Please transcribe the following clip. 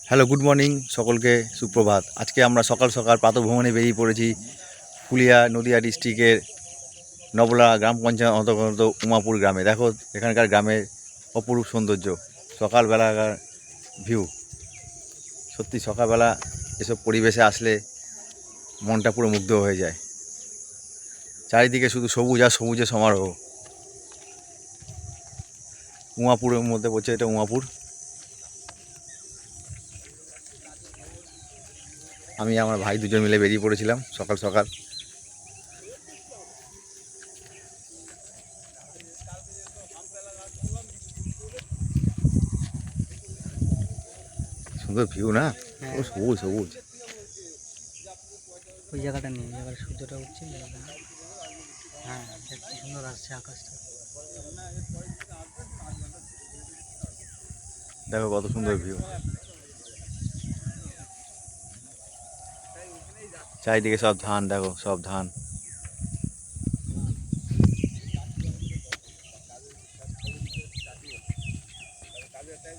Hello, good morning সকলকে, সুপ্রভাত। আজকে আমরা সকাল সকাল প্রাতঃভ্রমণে বেরিয়ে পড়েছি ফুলিয়া নদিয়া ডিস্ট্রিক্টের নবলা গ্রাম পঞ্চায়েত অন্তর্গত উমাপুর গ্রামে। দেখো এখানকার গ্রামের অপরূপ সৌন্দর্য, সকালবেলাকার ভিউ। সত্যি সকালবেলা এসব পরিবেশে আসলে মনটা পুরো মুগ্ধ হয়ে যায়। চারিদিকে শুধু সবুজ আর সবুজের সমারোহ। উমাপুরের মধ্যে পড়ছে এটা উমাপুর। আমি আমার ভাই দুজন মিলে বেরিয়ে পড়েছিলাম সকাল সকাল। সুন্দর ভিউ না, ও সবুজ সবুজ। ওই জায়গাটা নেই, ওই জায়গায় সূর্যটা উঠছে। হ্যাঁ, কি সুন্দর আসছে আকাশটা। দেখো কত সুন্দর ভিউ, চারিদিকে সব ধান, দেখো সব ধান।